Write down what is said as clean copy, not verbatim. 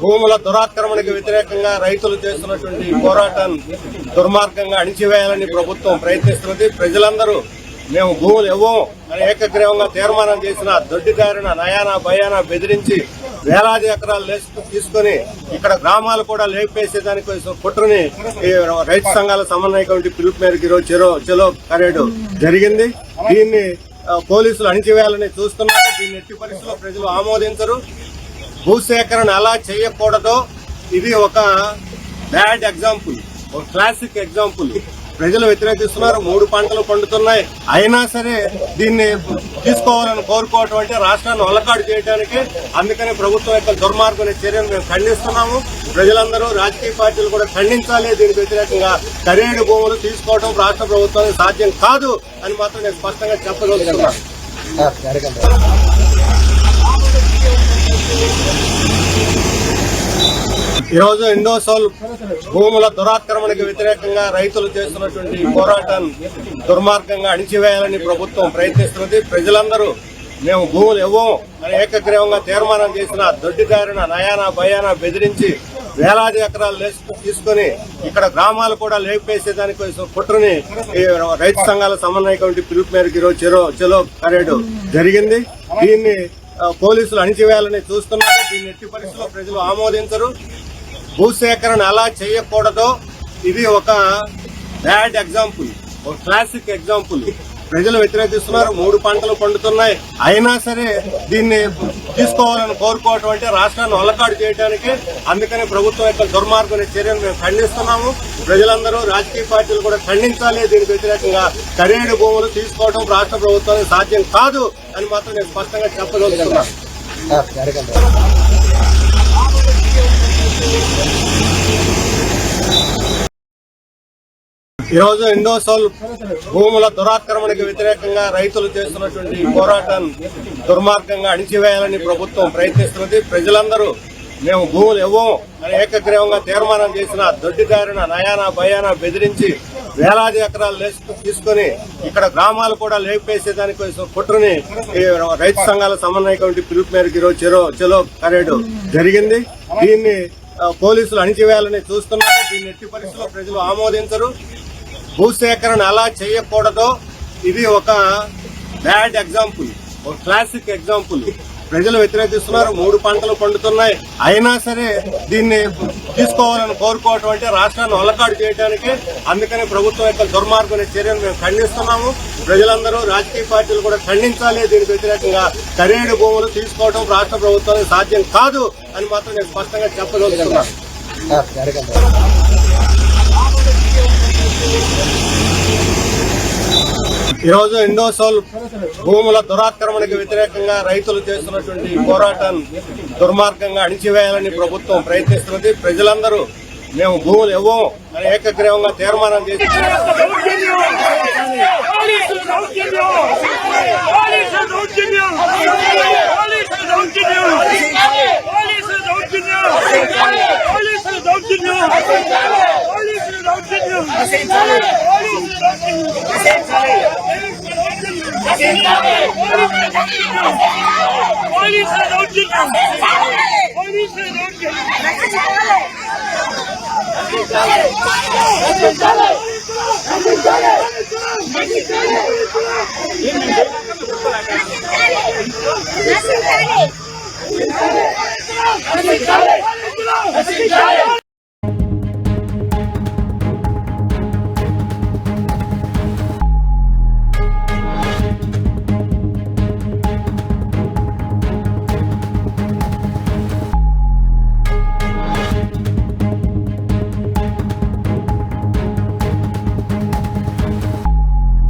భూముల దురాక్రమణకు వ్యతిరేకంగా రైతులు చేస్తున్నటువంటి పోరాటాన్ని దుర్మార్గంగా అణిచివేయాలని ప్రభుత్వం ప్రయత్నిస్తున్నది. ప్రజలందరూ మేము భూములు ఇవ్వము అని ఏకగ్రీవంగా తీర్మానం చేసిన దొడ్డిదారిన నయానా భయానా బెదిరించి వేలాది ఎకరాలు తీసుకుని ఇక్కడ గ్రామాలు కూడా లేపేసేదానికి కుట్రని రైతు సంఘాల సమన్వయ కమిటీ పిలుపు మేరకు ఈరోజు చెలో కరేడు జరిగింది. దీన్ని పోలీసులు అణిచివేయాలని చూస్తున్నారు. దీన్ని ఎట్టి పరిస్థితుల్లో ప్రజలు ఆమోదించరు. భూసేకరణ ఎలా చేయకూడదో ఇది ఒక బ్యాడ్ ఎగ్జాంపుల్, ఒక క్లాసిక్ ఎగ్జాంపుల్. ప్రజలు వ్యతిరేకిస్తున్నారు. 3 పంటలు పండుతున్నాయి. అయినా సరే దీన్ని తీసుకోవాలని కోరుకోవటం అంటే రాష్ట్రాన్ని ఒలకాడు చేయడానికి. అందుకని ప్రభుత్వం యొక్క దుర్మార్గమైన చర్యను మేము ఖండిస్తున్నాము. ప్రజలందరూ రాజకీయ పార్టీలు కూడా ఖండించాలి. దీనికి వ్యతిరేకంగా ఖరీదు భూములు తీసుకోవడం రాష్ట్ర ప్రభుత్వానికి సాధ్యం కాదు అని మాత్రం నేను స్పష్టంగా చెప్పగలుగుతున్నాను. ఈరోజు ఇండోసోల్ భూముల దురాక్రమణకు వ్యతిరేకంగా రైతులు చేస్తున్నటువంటి పోరాటాన్ని దుర్మార్గంగా అణిచివేయాలని ప్రభుత్వం ప్రయత్నిస్తున్నది. ప్రజలందరూ మేము భూములు ఇవ్వము అని ఏకగ్రీవంగా తీర్మానం చేసిన దొడ్డిదారిన నయానా భయానా బెదిరించి వేలాది ఎకరాలు తీసుకుని ఇక్కడ గ్రామాలు కూడా లేపేసేదానికి కుట్రని రైతు సంఘాల సమన్వయ కమిటీ పిలుపు మేరకు ఈరోజు చెలో కరేడు జరిగింది. దీన్ని పోలీసులు అణిచివేయాలని చూస్తున్నారు. దీన్ని ఎట్టి పరిస్థితుల్లో ప్రజలు ఆమోదించరు. భూసేకరణ ఎలా చేయకూడదో ఇది ఒక బ్యాడ్ ఎగ్జాంపుల్, ఒక క్లాసిక్ ఎగ్జాంపుల్. ప్రజలు వ్యతిరేకిస్తున్నారు. 3 పంటలు పండుతున్నాయి. అయినా సరే దీన్ని తీసుకోవాలని కోరుకోవటం అంటే రాష్ట్రాన్ని ఒలకాడు చేయడానికి. అందుకని ప్రభుత్వం యొక్క దుర్మార్గమైన చర్యను మేము ఖండిస్తున్నాము. ప్రజలందరూ రాజకీయ పార్టీలు కూడా ఖండించాలి. దీనికి వ్యతిరేకంగా ఖరీదు భూములు తీసుకోవడం రాష్ట్ర ప్రభుత్వానికి సాధ్యం కాదు అని మాత్రం నేను స్పష్టంగా చెప్పగలుగుతున్నాను. ఈరోజు ఇండోసోల్ భూముల దురాక్రమణకు వ్యతిరేకంగా రైతులు చేస్తున్నటువంటి పోరాటాన్ని దుర్మార్గంగా అణిచివేయాలని ప్రభుత్వం ప్రయత్నిస్తున్నది. ప్రజలందరూ మేము భూములు ఇవ్వము అని ఏకగ్రీవంగా తీర్మానం చేసిన దొడ్డిదారిన నయానా భయానా బెదిరించి వేలాది ఎకరాలు తీసుకుని ఇక్కడ గ్రామాలు కూడా లేపేసేదానికి కుట్రని రైతు సంఘాల సమన్వయ కమిటీ పిలుపు మేరకు ఈరోజు చెలో కరేడు జరిగింది. దీన్ని పోలీసులు అణిచివేయాలని చూస్తున్నారు. దీన్ని ఎట్టి పరిస్థితుల్లో ప్రజలు ఆమోదించరు. భూసేకరణ ఎలా చేయకూడదో ఇది ఒక బ్యాడ్ ఎగ్జాంపుల్, ఒక క్లాసిక్ ఎగ్జాంపుల్. ప్రజలు వ్యతిరేకిస్తున్నారు. 3 పంటలు పండుతున్నాయి. అయినా సరే దీన్ని తీసుకోవాలని కోరుకోవటం అంటే రాష్ట్రాన్ని ఒలకాడు చేయడానికి. అందుకని ప్రభుత్వం యొక్క దుర్మార్గమైన చర్యను మేము ఖండిస్తున్నాము. ప్రజలందరూ రాజకీయ పార్టీలు కూడా ఖండించాలి. దీనికి వ్యతిరేకంగా ఖరీదు భూములు తీసుకోవడం రాష్ట్ర ప్రభుత్వానికి సాధ్యం కాదు అని మాత్రం నేను స్పష్టంగా చెప్పగలుగుతున్నాను. ఈరోజు ఇండోసోల్ భూముల దురాక్రమణకు వ్యతిరేకంగా రైతులు చేస్తున్నటువంటి పోరాటాన్ని దుర్మార్గంగా అణిచివేయాలని ప్రభుత్వం ప్రయత్నిస్తున్నది. ప్రజలందరూ మేము భూములు ఇవ్వము అని ఏకగ్రీవంగా తీర్మానం చేసి నశించాలి